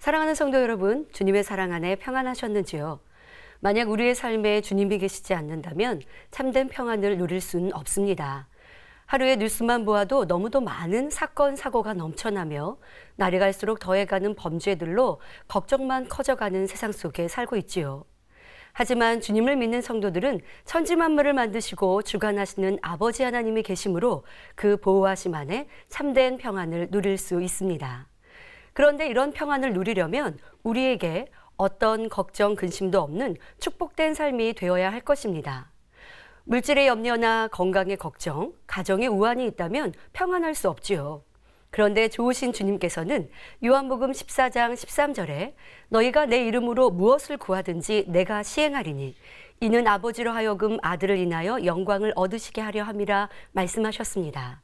사랑하는 성도 여러분, 주님의 사랑 안에 평안하셨는지요? 만약 우리의 삶에 주님이 계시지 않는다면 참된 평안을 누릴 수는 없습니다. 하루에 뉴스만 보아도 너무도 많은 사건, 사고가 넘쳐나며 날이 갈수록 더해가는 범죄들로 걱정만 커져가는 세상 속에 살고 있지요. 하지만 주님을 믿는 성도들은 천지만물을 만드시고 주관하시는 아버지 하나님이 계심으로 그 보호하심 안에 참된 평안을 누릴 수 있습니다. 그런데 이런 평안을 누리려면 우리에게 어떤 걱정, 근심도 없는 축복된 삶이 되어야 할 것입니다. 물질의 염려나 건강의 걱정, 가정의 우환이 있다면 평안할 수 없지요. 그런데 좋으신 주님께서는 요한복음 14장 13절에 너희가 내 이름으로 무엇을 구하든지 내가 시행하리니 이는 아버지로 하여금 아들을 인하여 영광을 얻으시게 하려 함이라 말씀하셨습니다.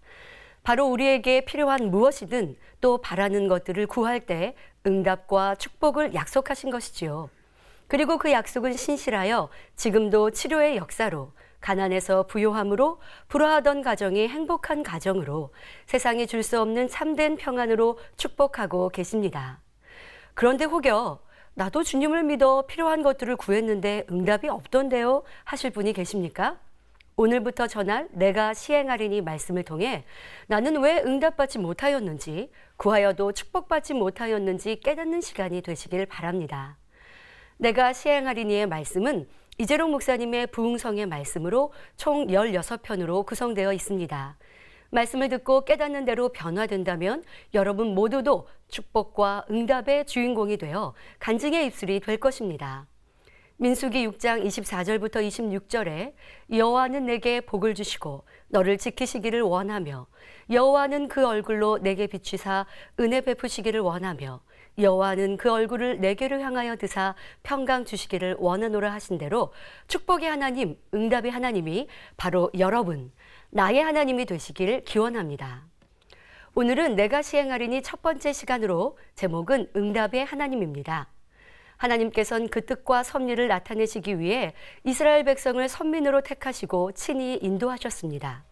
바로 우리에게 필요한 무엇이든 또 바라는 것들을 구할 때 응답과 축복을 약속하신 것이지요. 그리고 그 약속은 신실하여 지금도 치료의 역사로 가난에서 부요함으로 불화하던 가정이 행복한 가정으로 세상이 줄 수 없는 참된 평안으로 축복하고 계십니다. 그런데 혹여 나도 주님을 믿어 필요한 것들을 구했는데 응답이 없던데요 하실 분이 계십니까? 오늘부터 전할 내가 시행하리니 말씀을 통해 나는 왜 응답받지 못하였는지 구하여도 축복받지 못하였는지 깨닫는 시간이 되시길 바랍니다. 내가 시행하리니의 말씀은 이재록 목사님의 부흥성의 말씀으로 총 16편으로 구성되어 있습니다. 말씀을 듣고 깨닫는 대로 변화된다면 여러분 모두도 축복과 응답의 주인공이 되어 간증의 입술이 될 것입니다. 민수기 6장 24절부터 26절에 여호와는 내게 복을 주시고 너를 지키시기를 원하며 여호와는 그 얼굴로 내게 비추사 은혜 베푸시기를 원하며 여호와는 그 얼굴을 내게로 향하여 드사 평강 주시기를 원하노라 하신 대로 축복의 하나님, 응답의 하나님이 바로 여러분, 나의 하나님이 되시길 기원합니다. 오늘은 내가 시행하리니 첫 번째 시간으로 제목은 응답의 하나님입니다. 하나님께서는 그 뜻과 섭리를 나타내시기 위해 이스라엘 백성을 선민으로 택하시고 친히 인도하셨습니다.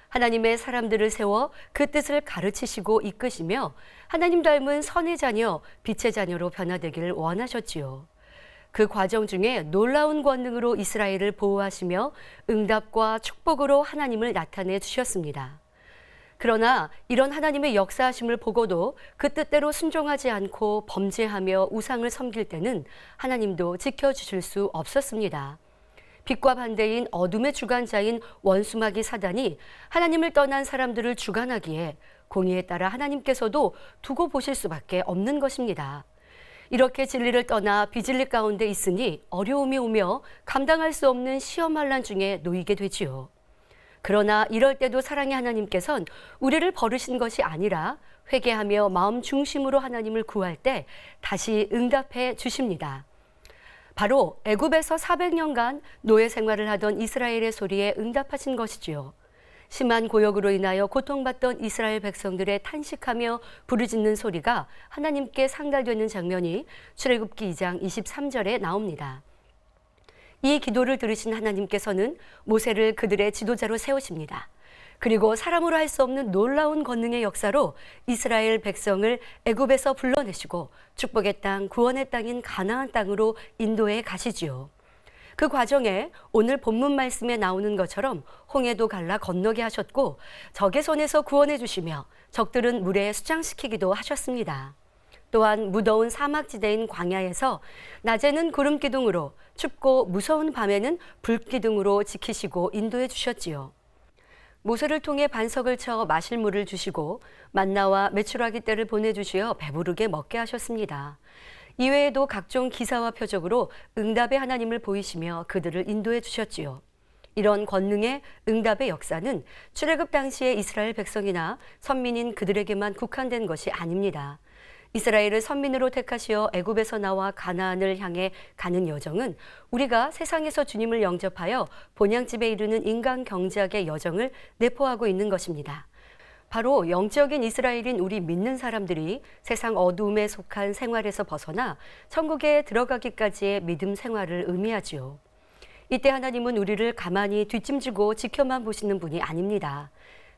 하나님의 사람들을 세워 그 뜻을 가르치시고 이끄시며 하나님 닮은 선의 자녀, 빛의 자녀로 변화되기를 원하셨지요. 그 과정 중에 놀라운 권능으로 이스라엘을 보호하시며 응답과 축복으로 하나님을 나타내 주셨습니다. 그러나 이런 하나님의 역사하심을 보고도 그 뜻대로 순종하지 않고 범죄하며 우상을 섬길 때는 하나님도 지켜주실 수 없었습니다. 빛과 반대인 어둠의 주관자인 원수마귀 사단이 하나님을 떠난 사람들을 주관하기에 공의에 따라 하나님께서도 두고 보실 수밖에 없는 것입니다. 이렇게 진리를 떠나 비진리 가운데 있으니 어려움이 오며 감당할 수 없는 시험환란 중에 놓이게 되지요. 그러나 이럴 때도 사랑의 하나님께서는 우리를 버리신 것이 아니라 회개하며 마음 중심으로 하나님을 구할 때 다시 응답해 주십니다. 바로 애굽에서 400년간 노예 생활을 하던 이스라엘의 소리에 응답하신 것이지요. 심한 고역으로 인하여 고통받던 이스라엘 백성들의 탄식하며 부르짖는 소리가 하나님께 상달되는 장면이 출애굽기 2장 23절에 나옵니다. 이 기도를 들으신 하나님께서는 모세를 그들의 지도자로 세우십니다. 그리고 사람으로 할 수 없는 놀라운 권능의 역사로 이스라엘 백성을 애굽에서 불러내시고 축복의 땅, 구원의 땅인 가나안 땅으로 인도해 가시지요. 그 과정에 오늘 본문 말씀에 나오는 것처럼 홍해도 갈라 건너게 하셨고 적의 손에서 구원해 주시며 적들은 물에 수장시키기도 하셨습니다. 또한 무더운 사막지대인 광야에서 낮에는 구름 기둥으로 춥고 무서운 밤에는 불 기둥으로 지키시고 인도해 주셨지요. 모세를 통해 반석을 쳐 마실 물을 주시고 만나와 메추라기 떼를 보내주시어 배부르게 먹게 하셨습니다. 이외에도 각종 기사와 표적으로 응답의 하나님을 보이시며 그들을 인도해 주셨지요. 이런 권능의 응답의 역사는 출애굽 당시의 이스라엘 백성이나 선민인 그들에게만 국한된 것이 아닙니다. 이스라엘을 선민으로 택하시어 애굽에서 나와 가나안을 향해 가는 여정은 우리가 세상에서 주님을 영접하여 본향집에 이르는 인간 경작의 여정을 내포하고 있는 것입니다. 바로 영적인 이스라엘인 우리 믿는 사람들이 세상 어두움에 속한 생활에서 벗어나 천국에 들어가기까지의 믿음 생활을 의미하지요. 이때 하나님은 우리를 가만히 뒷짐지고 지켜만 보시는 분이 아닙니다.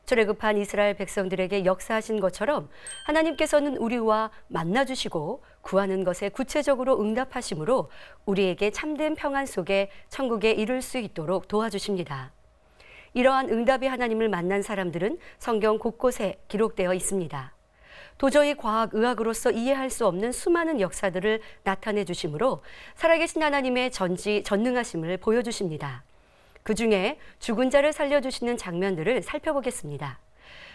출애굽한 이스라엘 백성들에게 역사하신 것처럼 하나님께서는 우리와 만나주시고 구하는 것에 구체적으로 응답하심으로 우리에게 참된 평안 속에 천국에 이룰 수 있도록 도와주십니다. 이러한 응답의 하나님을 만난 사람들은 성경 곳곳에 기록되어 있습니다. 도저히 과학, 의학으로서 이해할 수 없는 수많은 역사들을 나타내 주심으로 살아계신 하나님의 전능하심을 보여주십니다. 그 중에 죽은 자를 살려주시는 장면들을 살펴보겠습니다.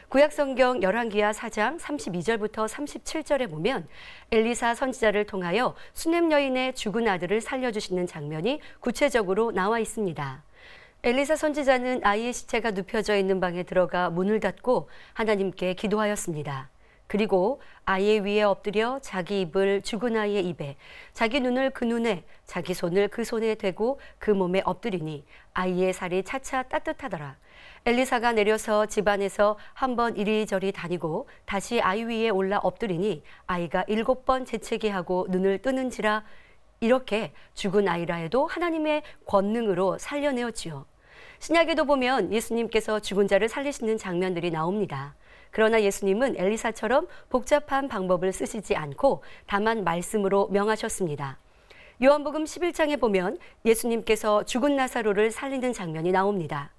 구약성경 열왕기하 4장 32절부터 37절에 보면 엘리사 선지자를 통하여 수넴 여인의 죽은 아들을 살려주시는 장면이 구체적으로 나와 있습니다. 엘리사 선지자는 아이의 시체가 눕혀져 있는 방에 들어가 문을 닫고 하나님께 기도하였습니다. 그리고 아이의 위에 엎드려 자기 입을 죽은 아이의 입에, 자기 눈을 그 눈에, 자기 손을 그 손에 대고 그 몸에 엎드리니 아이의 살이 차차 따뜻하더라. 엘리사가 내려서 집안에서 한번 이리저리 다니고 다시 아이 위에 올라 엎드리니 아이가 7번 재채기 하고 눈을 뜨는지라. 이렇게 죽은 아이라 해도 하나님의 권능으로 살려내었지요. 신약에도 보면 예수님께서 죽은 자를 살리시는 장면들이 나옵니다. 그러나 예수님은 엘리사처럼 복잡한 방법을 쓰시지 않고 다만 말씀으로 명하셨습니다. 요한복음 11장에 보면 예수님께서 죽은 나사로를 살리는 장면이 나옵니다.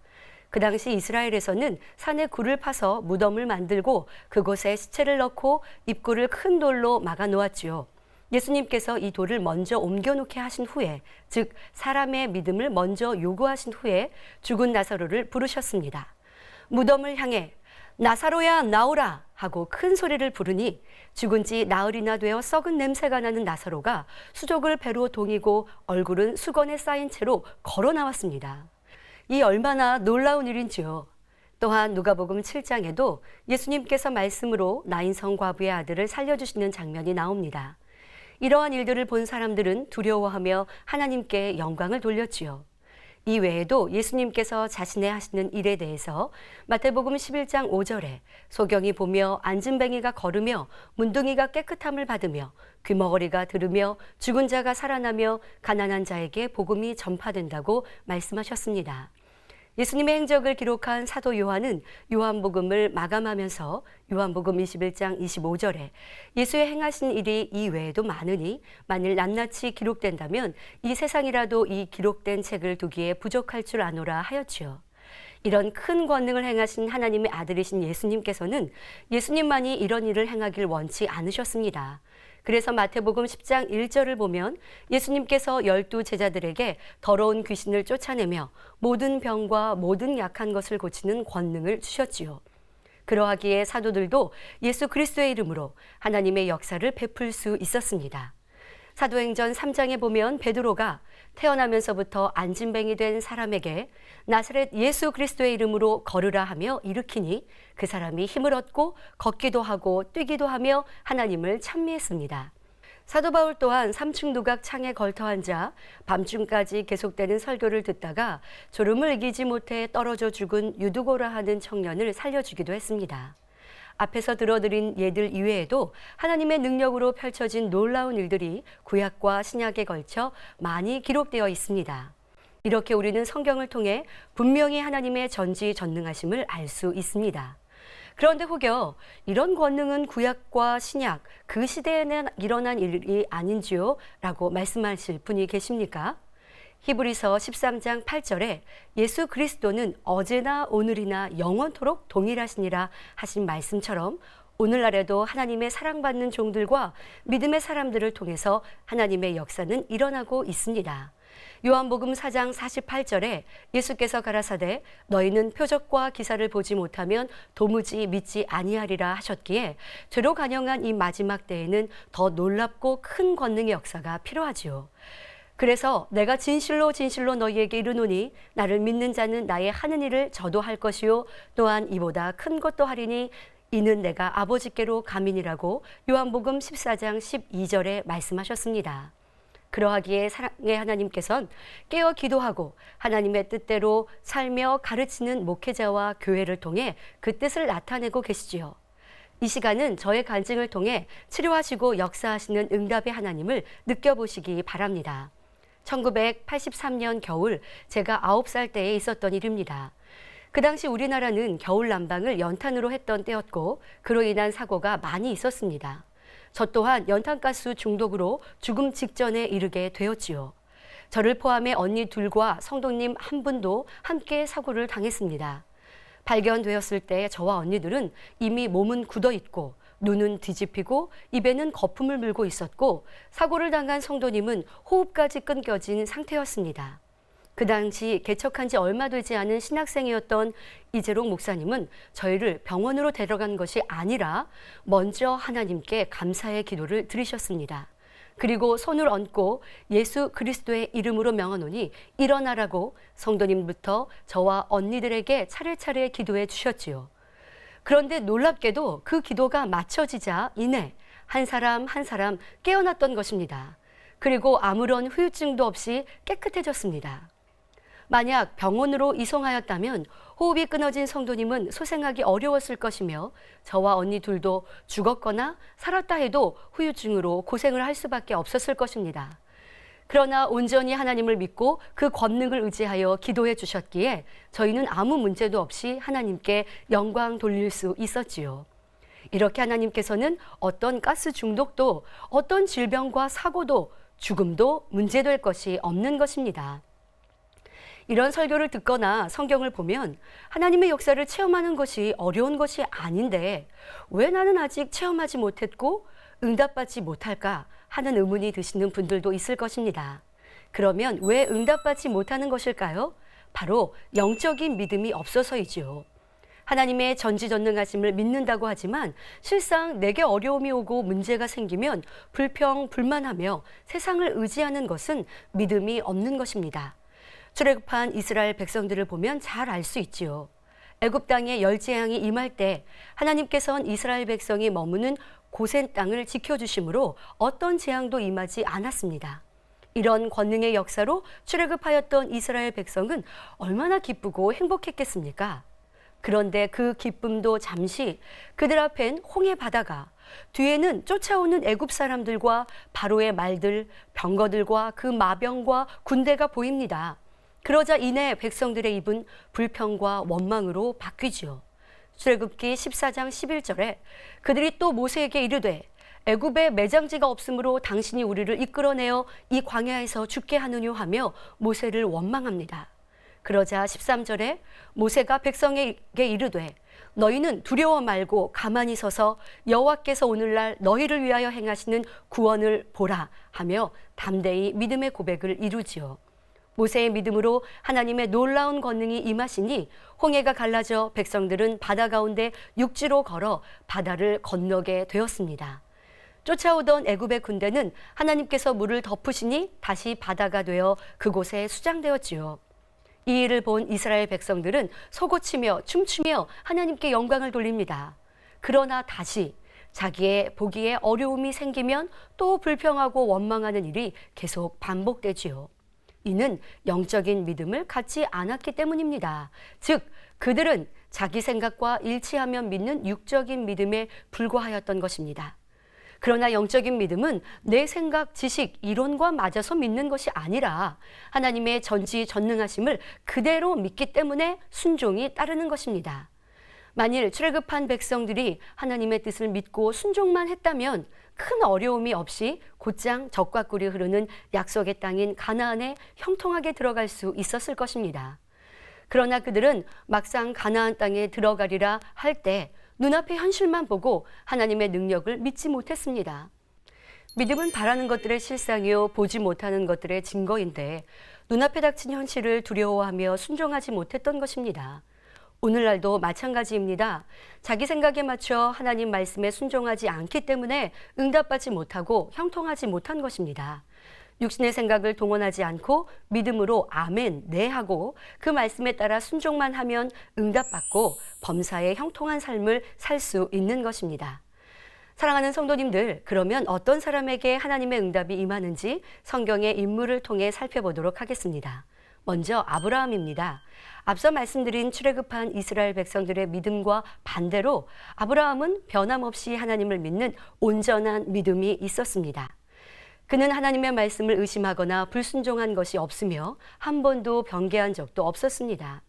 그 당시 이스라엘에서는 산에 굴을 파서 무덤을 만들고 그곳에 시체를 넣고 입구를 큰 돌로 막아 놓았지요. 예수님께서 이 돌을 먼저 옮겨놓게 하신 후에, 즉 사람의 믿음을 먼저 요구하신 후에 죽은 나사로를 부르셨습니다. 무덤을 향해 나사로야 나오라 하고 큰 소리를 부르니 죽은 지 나흘이나 되어 썩은 냄새가 나는 나사로가 수족을 배로 동이고 얼굴은 수건에 쌓인 채로 걸어 나왔습니다. 이 얼마나 놀라운 일인지요. 또한 누가복음 7장에도 예수님께서 말씀으로 나인성 과부의 아들을 살려주시는 장면이 나옵니다. 이러한 일들을 본 사람들은 두려워하며 하나님께 영광을 돌렸지요. 이 외에도 예수님께서 자신의 하시는 일에 대해서 마태복음 11장 5절에 소경이 보며 안진뱅이가 걸으며 문둥이가 깨끗함을 받으며 귀머거리가 들으며 죽은 자가 살아나며 가난한 자에게 복음이 전파된다고 말씀하셨습니다. 예수님의 행적을 기록한 사도 요한은 요한복음을 마감하면서 요한복음 21장 25절에 예수의 행하신 일이 이 외에도 많으니 만일 낱낱이 기록된다면 이 세상이라도 이 기록된 책을 두기에 부족할 줄 아노라 하였지요. 이런 큰 권능을 행하신 하나님의 아들이신 예수님께서는 예수님만이 이런 일을 행하길 원치 않으셨습니다. 그래서 마태복음 10장 1절을 보면 예수님께서 12 제자들에게 더러운 귀신을 쫓아내며 모든 병과 모든 약한 것을 고치는 권능을 주셨지요. 그러하기에 사도들도 예수 그리스도의 이름으로 하나님의 역사를 베풀 수 있었습니다. 사도행전 3장에 보면 베드로가 태어나면서부터 안진뱅이 된 사람에게 나사렛 예수 그리스도의 이름으로 걸으라 하며 일으키니 그 사람이 힘을 얻고 걷기도 하고 뛰기도 하며 하나님을 찬미했습니다. 사도 바울 또한 삼층 누각 창에 걸터 앉아 밤중까지 계속되는 설교를 듣다가 졸음을 이기지 못해 떨어져 죽은 유두고라 하는 청년을 살려주기도 했습니다. 앞에서 들어드린 예들 이외에도 하나님의 능력으로 펼쳐진 놀라운 일들이 구약과 신약에 걸쳐 많이 기록되어 있습니다. 이렇게 우리는 성경을 통해 분명히 하나님의 전지전능하심을 알 수 있습니다. 그런데 혹여 이런 권능은 구약과 신약, 그 시대에는 일어난 일이 아닌지요? 라고 말씀하실 분이 계십니까? 히브리서 13장 8절에 예수 그리스도는 어제나 오늘이나 영원토록 동일하시니라 하신 말씀처럼 오늘날에도 하나님의 사랑받는 종들과 믿음의 사람들을 통해서 하나님의 역사는 일어나고 있습니다. 요한복음 4장 48절에 예수께서 가라사대 너희는 표적과 기사를 보지 못하면 도무지 믿지 아니하리라 하셨기에 죄로 간영한 이 마지막 때에는 더 놀랍고 큰 권능의 역사가 필요하지요. 그래서 내가 진실로 진실로 너희에게 이르노니 나를 믿는 자는 나의 하는 일을 저도 할 것이요 또한 이보다 큰 것도 하리니 이는 내가 아버지께로 감이니라고 요한복음 14장 12절에 말씀하셨습니다. 그러하기에 사랑의 하나님께서는 깨어 기도하고 하나님의 뜻대로 살며 가르치는 목회자와 교회를 통해 그 뜻을 나타내고 계시지요. 이 시간은 저의 간증을 통해 치료하시고 역사하시는 응답의 하나님을 느껴보시기 바랍니다. 1983년 겨울 제가 9살 때에 있었던 일입니다. 그 당시 우리나라는 겨울 난방을 연탄으로 했던 때였고 그로 인한 사고가 많이 있었습니다. 저 또한 연탄가스 중독으로 죽음 직전에 이르게 되었지요. 저를 포함해 언니 둘과 성도님 한 분도 함께 사고를 당했습니다. 발견되었을 때 저와 언니들은 이미 몸은 굳어 있고 눈은 뒤집히고 입에는 거품을 물고 있었고 사고를 당한 성도님은 호흡까지 끊겨진 상태였습니다. 그 당시 개척한 지 얼마 되지 않은 신학생이었던 이재록 목사님은 저희를 병원으로 데려간 것이 아니라 먼저 하나님께 감사의 기도를 드리셨습니다. 그리고 손을 얹고 예수 그리스도의 이름으로 명하노니 일어나라고 성도님부터 저와 언니들에게 차례차례 기도해 주셨지요. 그런데 놀랍게도 그 기도가 마쳐지자 이내 한 사람 한 사람 깨어났던 것입니다. 그리고 아무런 후유증도 없이 깨끗해졌습니다. 만약 병원으로 이송하였다면 호흡이 끊어진 성도님은 소생하기 어려웠을 것이며 저와 언니 둘도 죽었거나 살았다 해도 후유증으로 고생을 할 수밖에 없었을 것입니다. 그러나 온전히 하나님을 믿고 그 권능을 의지하여 기도해 주셨기에 저희는 아무 문제도 없이 하나님께 영광 돌릴 수 있었지요. 이렇게 하나님께서는 어떤 가스 중독도 어떤 질병과 사고도 죽음도 문제될 것이 없는 것입니다. 이런 설교를 듣거나 성경을 보면 하나님의 역사를 체험하는 것이 어려운 것이 아닌데 왜 나는 아직 체험하지 못했고 응답받지 못할까 하는 의문이 드시는 분들도 있을 것입니다. 그러면 왜 응답받지 못하는 것일까요? 바로 영적인 믿음이 없어서이지요. 하나님의 전지전능하심을 믿는다고 하지만 실상 내게 어려움이 오고 문제가 생기면 불평불만하며 세상을 의지하는 것은 믿음이 없는 것입니다. 출애굽한 이스라엘 백성들을 보면 잘 알 수 있지요. 애굽 땅에 열재앙이 임할 때 하나님께서는 이스라엘 백성이 머무는 고센 땅을 지켜주심으로 어떤 재앙도 임하지 않았습니다. 이런 권능의 역사로 출애굽하였던 이스라엘 백성은 얼마나 기쁘고 행복했겠습니까? 그런데 그 기쁨도 잠시 그들 앞엔 홍해 바다가 뒤에는 쫓아오는 애굽 사람들과 바로의 말들, 병거들과 그 마병과 군대가 보입니다. 그러자 이내 백성들의 입은 불평과 원망으로 바뀌지요. 출애굽기 14장 11절에 그들이 또 모세에게 이르되 애굽에 매장지가 없으므로 당신이 우리를 이끌어내어 이 광야에서 죽게 하느뇨 하며 모세를 원망합니다. 그러자 13절에 모세가 백성에게 이르되 너희는 두려워 말고 가만히 서서 여호와께서 오늘날 너희를 위하여 행하시는 구원을 보라 하며 담대히 믿음의 고백을 이루지요. 모세의 믿음으로 하나님의 놀라운 권능이 임하시니 홍해가 갈라져 백성들은 바다 가운데 육지로 걸어 바다를 건너게 되었습니다. 쫓아오던 애굽의 군대는 하나님께서 물을 덮으시니 다시 바다가 되어 그곳에 수장되었지요. 이 일을 본 이스라엘 백성들은 소고치며 춤추며 하나님께 영광을 돌립니다. 그러나 다시 자기의 보기에 어려움이 생기면 또 불평하고 원망하는 일이 계속 반복되지요. 이는 영적인 믿음을 갖지 않았기 때문입니다. 즉, 그들은 자기 생각과 일치하면 믿는 육적인 믿음에 불과하였던 것입니다. 그러나 영적인 믿음은 내 생각, 지식, 이론과 맞아서 믿는 것이 아니라 하나님의 전지전능하심을 그대로 믿기 때문에 순종이 따르는 것입니다. 만일 출애굽한 백성들이 하나님의 뜻을 믿고 순종만 했다면 큰 어려움이 없이 곧장 젖과 꿀이 흐르는 약속의 땅인 가나안에 형통하게 들어갈 수 있었을 것입니다. 그러나 그들은 막상 가나안 땅에 들어가리라 할 때 눈앞의 현실만 보고 하나님의 능력을 믿지 못했습니다. 믿음은 바라는 것들의 실상이요 보지 못하는 것들의 증거인데 눈앞에 닥친 현실을 두려워하며 순종하지 못했던 것입니다. 오늘날도 마찬가지입니다. 자기 생각에 맞춰 하나님 말씀에 순종하지 않기 때문에 응답받지 못하고 형통하지 못한 것입니다. 육신의 생각을 동원하지 않고 믿음으로 아멘, 네 하고 그 말씀에 따라 순종만 하면 응답받고 범사에 형통한 삶을 살 수 있는 것입니다. 사랑하는 성도님들, 그러면 어떤 사람에게 하나님의 응답이 임하는지 성경의 인물을 통해 살펴보도록 하겠습니다. 먼저 아브라함입니다. 앞서 말씀드린 출애굽한 이스라엘 백성들의 믿음과 반대로 아브라함은 변함없이 하나님을 믿는 온전한 믿음이 있었습니다. 그는 하나님의 말씀을 의심하거나 불순종한 것이 없으며 한 번도 변개한 적도 없었습니다.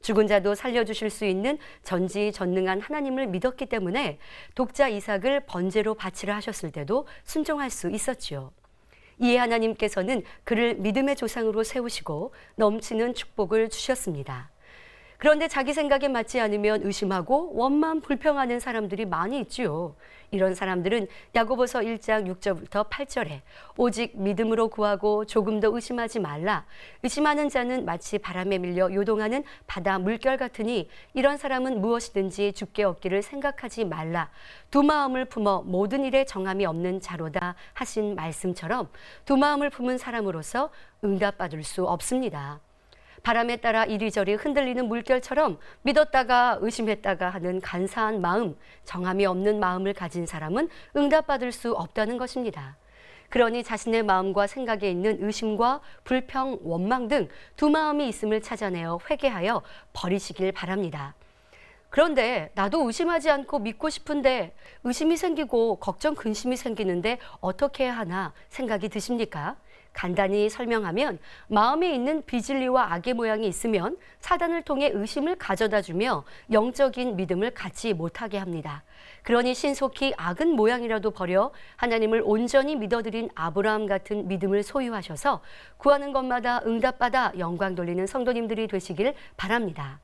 죽은 자도 살려주실 수 있는 전지전능한 하나님을 믿었기 때문에 독자 이삭을 번제로 바치라 하셨을 때도 순종할 수 있었지요. 이에 하나님께서는 그를 믿음의 조상으로 세우시고 넘치는 축복을 주셨습니다. 그런데 자기 생각에 맞지 않으면 의심하고 원만 불평하는 사람들이 많이 있지요. 이런 사람들은 야고보서 1장 6절부터 8절에 오직 믿음으로 구하고 조금도 의심하지 말라. 의심하는 자는 마치 바람에 밀려 요동하는 바다 물결 같으니 이런 사람은 무엇이든지 주께 얻기를 생각하지 말라. 두 마음을 품어 모든 일에 정함이 없는 자로다 하신 말씀처럼 두 마음을 품은 사람으로서 응답받을 수 없습니다. 바람에 따라 이리저리 흔들리는 물결처럼 믿었다가 의심했다가 하는 간사한 마음, 정함이 없는 마음을 가진 사람은 응답받을 수 없다는 것입니다. 그러니 자신의 마음과 생각에 있는 의심과 불평, 원망 등 두 마음이 있음을 찾아내어 회개하여 버리시길 바랍니다. 그런데 나도 의심하지 않고 믿고 싶은데 의심이 생기고 걱정, 근심이 생기는데 어떻게 해야 하나 생각이 드십니까? 간단히 설명하면 마음에 있는 비진리와 악의 모양이 있으면 사단을 통해 의심을 가져다주며 영적인 믿음을 갖지 못하게 합니다. 그러니 신속히 악은 모양이라도 버려 하나님을 온전히 믿어드린 아브라함 같은 믿음을 소유하셔서 구하는 것마다 응답받아 영광 돌리는 성도님들이 되시길 바랍니다.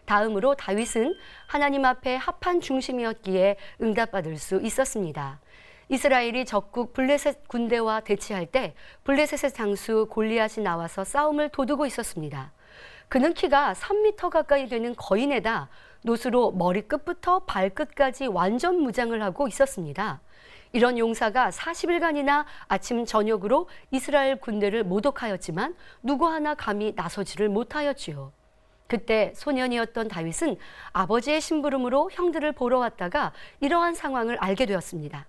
다음으로 다윗은 하나님 앞에 합한 중심이었기에 응답받을 수 있었습니다. 이스라엘이 적국 블레셋 군대와 대치할 때 블레셋의 장수 골리앗이 나와서 싸움을 도두고 있었습니다. 그는 키가 3m 가까이 되는 거인에다 노수로 머리끝부터 발끝까지 완전 무장을 하고 있었습니다. 이런 용사가 40일간이나 아침 저녁으로 이스라엘 군대를 모독하였지만 누구 하나 감히 나서지를 못하였지요. 그때 소년이었던 다윗은 아버지의 심부름으로 형들을 보러 왔다가 이러한 상황을 알게 되었습니다.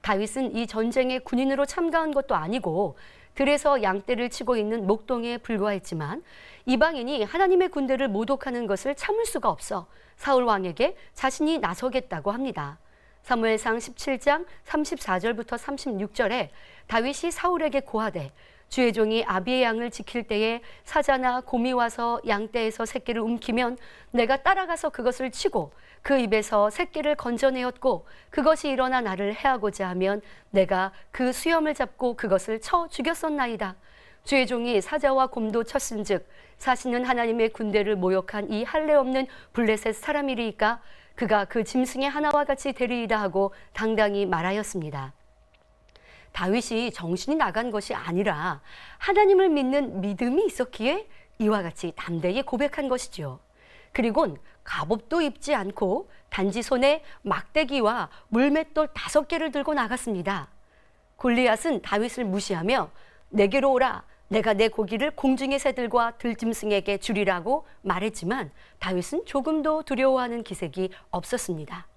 다윗은 이 전쟁에 군인으로 참가한 것도 아니고 들에서 양떼를 치고 있는 목동에 불과했지만 이방인이 하나님의 군대를 모독하는 것을 참을 수가 없어 사울 왕에게 자신이 나서겠다고 합니다. 사무엘상 17장 34절부터 36절에 다윗이 사울에게 고하되 주의 종이 아비의 양을 지킬 때에 사자나 곰이 와서 양떼에서 새끼를 움키면 내가 따라가서 그것을 치고 그 입에서 새끼를 건져내었고 그것이 일어나 나를 해하고자 하면 내가 그 수염을 잡고 그것을 쳐 죽였었나이다. 주의 종이 사자와 곰도 쳤은즉 사시는 하나님의 군대를 모욕한 이 할례 없는 블레셋 사람이리이까 그가 그 짐승의 하나와 같이 되리이다 하고 당당히 말하였습니다. 다윗이 정신이 나간 것이 아니라 하나님을 믿는 믿음이 있었기에 이와 같이 담대히 고백한 것이지요. 그리곤 갑옷도 입지 않고 단지 손에 막대기와 물맷돌 5개를 들고 나갔습니다. 골리앗은 다윗을 무시하며 내게로 오라, 내가 내 고기를 공중의 새들과 들짐승에게 주리라고 말했지만 다윗은 조금도 두려워하는 기색이 없었습니다.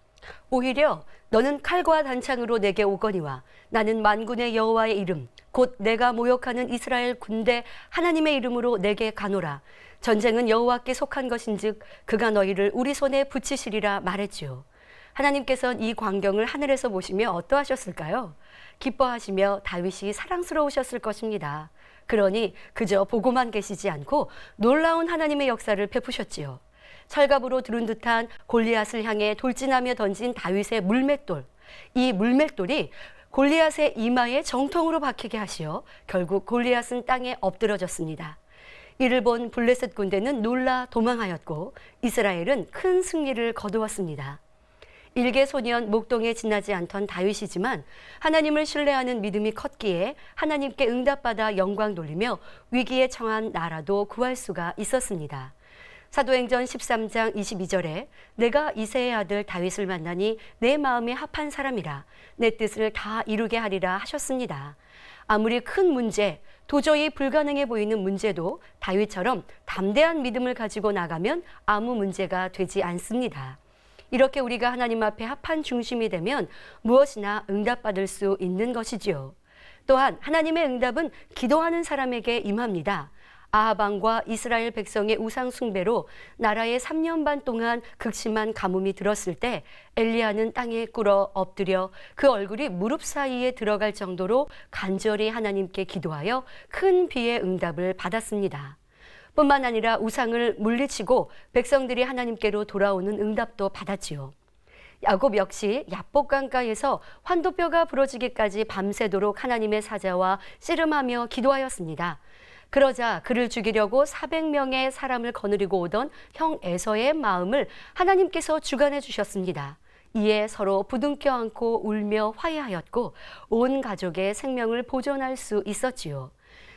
오히려 너는 칼과 단창으로 내게 오거니와 나는 만군의 여호와의 이름 곧 내가 모욕하는 이스라엘 군대 하나님의 이름으로 내게 가노라. 전쟁은 여호와께 속한 것인즉 그가 너희를 우리 손에 붙이시리라 말했지요. 하나님께서는 이 광경을 하늘에서 보시며 어떠하셨을까요? 기뻐하시며 다윗이 사랑스러우셨을 것입니다. 그러니 그저 보고만 계시지 않고 놀라운 하나님의 역사를 베푸셨지요. 철갑으로 두른 듯한 골리앗을 향해 돌진하며 던진 다윗의 물맷돌. 이 물맷돌이 골리앗의 이마에 정통으로 박히게 하시어 결국 골리앗은 땅에 엎드러졌습니다. 이를 본 블레셋 군대는 놀라 도망하였고 이스라엘은 큰 승리를 거두었습니다. 일개 소년 목동에 지나지 않던 다윗이지만 하나님을 신뢰하는 믿음이 컸기에 하나님께 응답받아 영광 돌리며 위기에 처한 나라도 구할 수가 있었습니다. 사도행전 13장 22절에 내가 이새의 아들 다윗을 만나니 내 마음에 합한 사람이라 내 뜻을 다 이루게 하리라 하셨습니다. 아무리 큰 문제, 도저히 불가능해 보이는 문제도 다윗처럼 담대한 믿음을 가지고 나가면 아무 문제가 되지 않습니다. 이렇게 우리가 하나님 앞에 합한 중심이 되면 무엇이나 응답받을 수 있는 것이지요. 또한 하나님의 응답은 기도하는 사람에게 임합니다. 아합 왕과 이스라엘 백성의 우상 숭배로 나라에 3년 반 동안 극심한 가뭄이 들었을 때 엘리야는 땅에 꿇어 엎드려 그 얼굴이 무릎 사이에 들어갈 정도로 간절히 하나님께 기도하여 큰 비의 응답을 받았습니다. 뿐만 아니라 우상을 물리치고 백성들이 하나님께로 돌아오는 응답도 받았지요. 야곱 역시 야복 강가에서 환도뼈가 부러지기까지 밤새도록 하나님의 사자와 씨름하며 기도하였습니다. 그러자 그를 죽이려고 400명의 사람을 거느리고 오던 형 에서의 마음을 하나님께서 주관해 주셨습니다. 이에 서로 부둥켜 안고 울며 화해하였고 온 가족의 생명을 보존할 수 있었지요.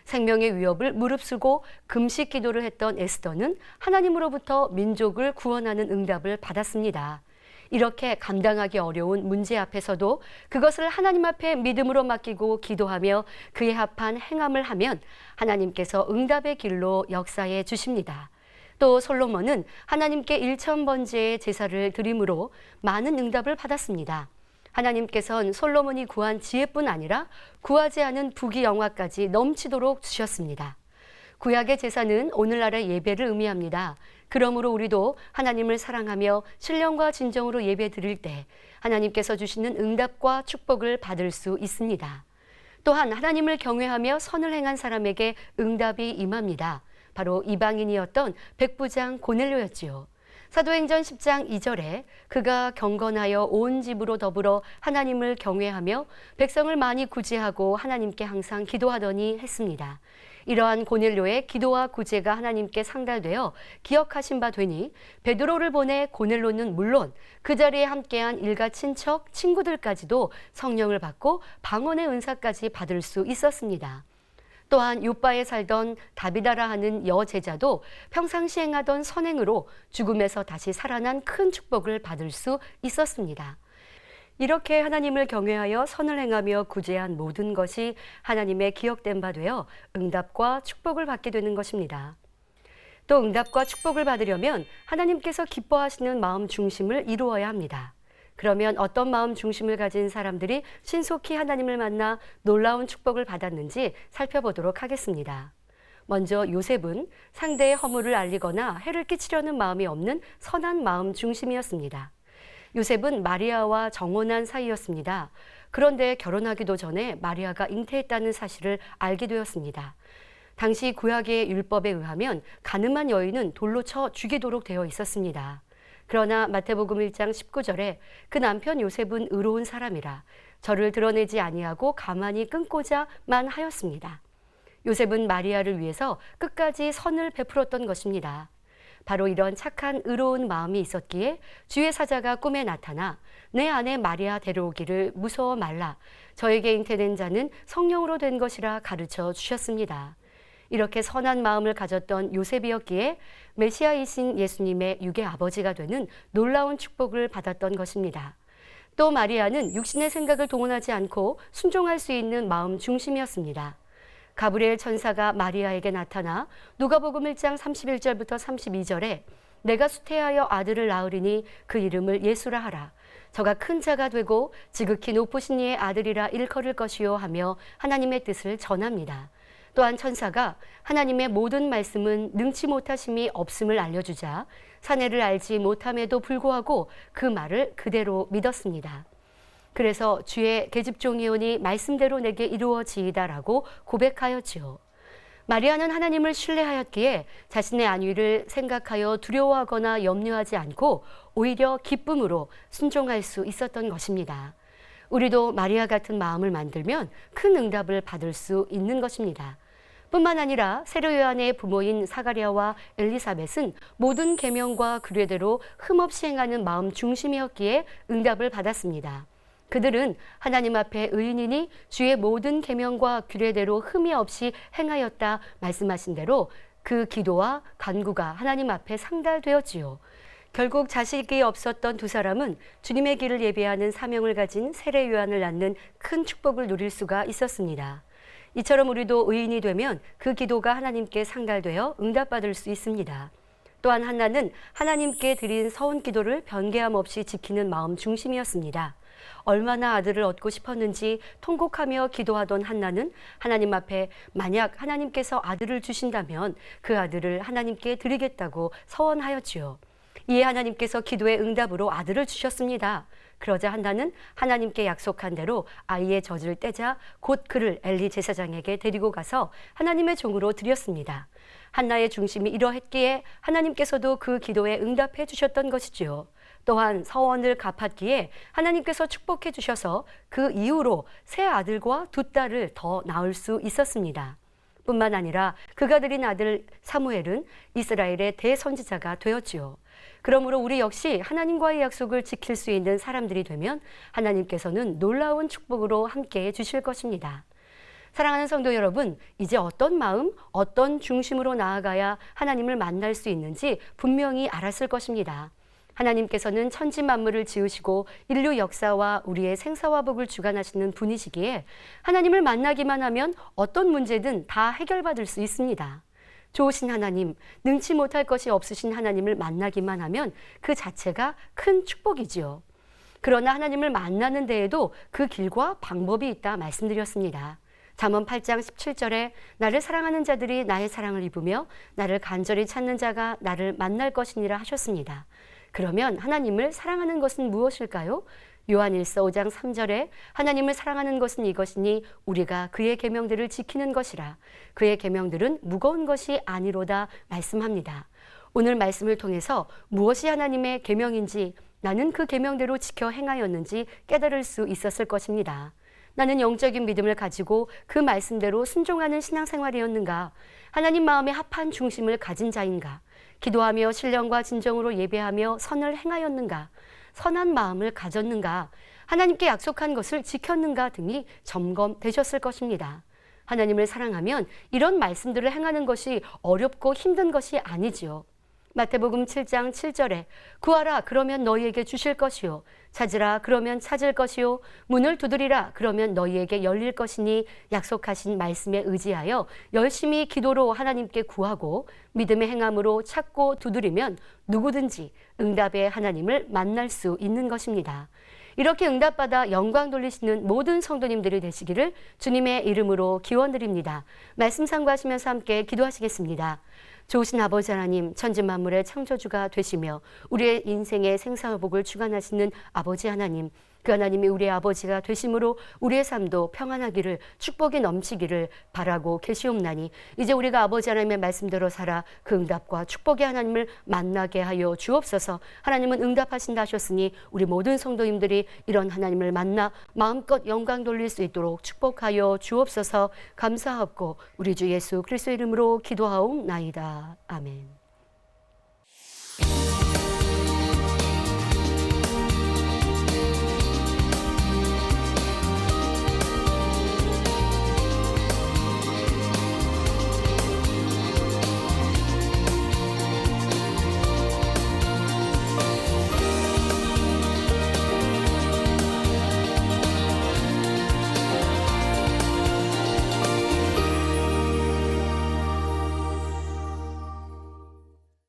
생명의 위협을 무릅쓰고 금식 기도를 했던 에스더는 하나님으로부터 민족을 구원하는 응답을 받았습니다. 이렇게 감당하기 어려운 문제 앞에서도 그것을 하나님 앞에 믿음으로 맡기고 기도하며 그에 합한 행함을 하면 하나님께서 응답의 길로 역사해 주십니다. 또 솔로몬은 하나님께 1,000번째의 제사를 드림으로 많은 응답을 받았습니다. 하나님께서는 솔로몬이 구한 지혜뿐 아니라 구하지 않은 부귀영화까지 넘치도록 주셨습니다. 구약의 제사는 오늘날의 예배를 의미합니다. 그러므로 우리도 하나님을 사랑하며 신령과 진정으로 예배 드릴 때 하나님께서 주시는 응답과 축복을 받을 수 있습니다. 또한 하나님을 경외하며 선을 행한 사람에게 응답이 임합니다. 바로 이방인이었던 백부장 고넬료였지요. 사도행전 10장 2절에 그가 경건하여 온 집으로 더불어 하나님을 경외하며 백성을 많이 구제하고 하나님께 항상 기도하더니 했습니다. 이러한 고넬료의 기도와 구제가 하나님께 상달되어 기억하신 바 되니 베드로를 보내 고넬료는 물론 그 자리에 함께한 일가 친척, 친구들까지도 성령을 받고 방언의 은사까지 받을 수 있었습니다. 또한 요바에 살던 다비다라 하는 여제자도 평상시 행하던 선행으로 죽음에서 다시 살아난 큰 축복을 받을 수 있었습니다. 이렇게 하나님을 경외하여 선을 행하며 구제한 모든 것이 하나님의 기억된 바 되어 응답과 축복을 받게 되는 것입니다. 또 응답과 축복을 받으려면 하나님께서 기뻐하시는 마음 중심을 이루어야 합니다. 그러면 어떤 마음 중심을 가진 사람들이 신속히 하나님을 만나 놀라운 축복을 받았는지 살펴보도록 하겠습니다. 먼저 요셉은 상대의 허물을 알리거나 해를 끼치려는 마음이 없는 선한 마음 중심이었습니다. 요셉은 마리아와 정혼한 사이였습니다. 그런데 결혼하기도 전에 마리아가 잉태했다는 사실을 알게 되었습니다. 당시 구약의 율법에 의하면 가늠한 여인은 돌로 쳐 죽이도록 되어 있었습니다. 그러나 마태복음 1장 19절에 그 남편 요셉은 의로운 사람이라 저를 드러내지 아니하고 가만히 끊고자만 하였습니다. 요셉은 마리아를 위해서 끝까지 선을 베풀었던 것입니다. 바로 이런 착한 의로운 마음이 있었기에 주의 사자가 꿈에 나타나 내 아내 마리아 데려오기를 무서워 말라. 저에게 잉태된 자는 성령으로 된 것이라 가르쳐 주셨습니다. 이렇게 선한 마음을 가졌던 요셉이었기에 메시아이신 예수님의 육의 아버지가 되는 놀라운 축복을 받았던 것입니다. 또 마리아는 육신의 생각을 동원하지 않고 순종할 수 있는 마음 중심이었습니다. 가브리엘 천사가 마리아에게 나타나 누가복음 1장 31절부터 32절에 내가 수태하여 아들을 낳으리니 그 이름을 예수라 하라. 저가 큰 자가 되고 지극히 높으신 이의 아들이라 일컬을 것이요 하며 하나님의 뜻을 전합니다. 또한 천사가 하나님의 모든 말씀은 능치 못하심이 없음을 알려주자 사내를 알지 못함에도 불구하고 그 말을 그대로 믿었습니다. 그래서 주의 계집종이오니 말씀대로 내게 이루어지이다라고 고백하였지요. 마리아는 하나님을 신뢰하였기에 자신의 안위를 생각하여 두려워하거나 염려하지 않고 오히려 기쁨으로 순종할 수 있었던 것입니다. 우리도 마리아 같은 마음을 만들면 큰 응답을 받을 수 있는 것입니다. 뿐만 아니라 세례 요한의 부모인 사가랴와 엘리사벳은 모든 계명과 규례대로 흠없이 행하는 마음 중심이었기에 응답을 받았습니다. 그들은 하나님 앞에 의인이니 주의 모든 계명과 규례대로 흠이 없이 행하였다 말씀하신 대로 그 기도와 간구가 하나님 앞에 상달되었지요. 결국 자식이 없었던 두 사람은 주님의 길을 예배하는 사명을 가진 세례 요한을 낳는 큰 축복을 누릴 수가 있었습니다. 이처럼 우리도 의인이 되면 그 기도가 하나님께 상달되어 응답받을 수 있습니다. 또한 한나는 하나님께 드린 서운 기도를 변개함 없이 지키는 마음 중심이었습니다. 얼마나 아들을 얻고 싶었는지 통곡하며 기도하던 한나는 하나님 앞에 만약 하나님께서 아들을 주신다면 그 아들을 하나님께 드리겠다고 서원하였지요. 이에 하나님께서 기도의 응답으로 아들을 주셨습니다. 그러자 한나는 하나님께 약속한 대로 아이의 젖을 떼자 곧 그를 엘리 제사장에게 데리고 가서 하나님의 종으로 드렸습니다. 한나의 중심이 이러했기에 하나님께서도 그 기도에 응답해 주셨던 것이지요. 또한 서원을 갚았기에 하나님께서 축복해 주셔서 그 이후로 세 아들과 두 딸을 더 낳을 수 있었습니다. 뿐만 아니라 그가 들인 아들 사무엘은 이스라엘의 대선지자가 되었지요. 그러므로 우리 역시 하나님과의 약속을 지킬 수 있는 사람들이 되면 하나님께서는 놀라운 축복으로 함께해 주실 것입니다. 사랑하는 성도 여러분, 이제 어떤 마음, 어떤 중심으로 나아가야 하나님을 만날 수 있는지 분명히 알았을 것입니다. 하나님께서는 천지 만물을 지으시고 인류 역사와 우리의 생사와 복을 주관하시는 분이시기에 하나님을 만나기만 하면 어떤 문제든 다 해결받을 수 있습니다. 좋으신 하나님, 능치 못할 것이 없으신 하나님을 만나기만 하면 그 자체가 큰 축복이지요. 그러나 하나님을 만나는 데에도 그 길과 방법이 있다 말씀드렸습니다. 잠언 8장 17절에 나를 사랑하는 자들이 나의 사랑을 입으며 나를 간절히 찾는 자가 나를 만날 것이니라 하셨습니다. 그러면 하나님을 사랑하는 것은 무엇일까요? 요한일서 5장 3절에 하나님을 사랑하는 것은 이것이니 우리가 그의 계명들을 지키는 것이라. 그의 계명들은 무거운 것이 아니로다 말씀합니다. 오늘 말씀을 통해서 무엇이 하나님의 계명인지 나는 그 계명대로 지켜 행하였는지 깨달을 수 있었을 것입니다. 나는 영적인 믿음을 가지고 그 말씀대로 순종하는 신앙생활이었는가? 하나님 마음에 합한 중심을 가진 자인가? 기도하며 신령과 진정으로 예배하며 선을 행하였는가? 선한 마음을 가졌는가? 하나님께 약속한 것을 지켰는가 등이 점검되셨을 것입니다. 하나님을 사랑하면 이런 말씀들을 행하는 것이 어렵고 힘든 것이 아니지요. 마태복음 7장 7절에 구하라 그러면 너희에게 주실 것이요 찾으라 그러면 찾을 것이요 문을 두드리라 그러면 너희에게 열릴 것이니 약속하신 말씀에 의지하여 열심히 기도로 하나님께 구하고 믿음의 행함으로 찾고 두드리면 누구든지 응답의 하나님을 만날 수 있는 것입니다. 이렇게 응답받아 영광 돌리시는 모든 성도님들이 되시기를 주님의 이름으로 기원드립니다. 말씀 상고하시면서 함께 기도하시겠습니다. 좋으신 아버지 하나님, 천지 만물의 창조주가 되시며 우리의 인생의 생사복을 주관하시는 아버지 하나님, 그 하나님이 우리의 아버지가 되심으로 우리의 삶도 평안하기를 축복이 넘치기를 바라고 계시옵나니 이제 우리가 아버지 하나님의 말씀대로 살아 그 응답과 축복의 하나님을 만나게 하여 주옵소서. 하나님은 응답하신다 하셨으니 우리 모든 성도님들이 이런 하나님을 만나 마음껏 영광 돌릴 수 있도록 축복하여 주옵소서. 감사하고 우리 주 예수 그리스도 이름으로 기도하옵나이다. 아멘.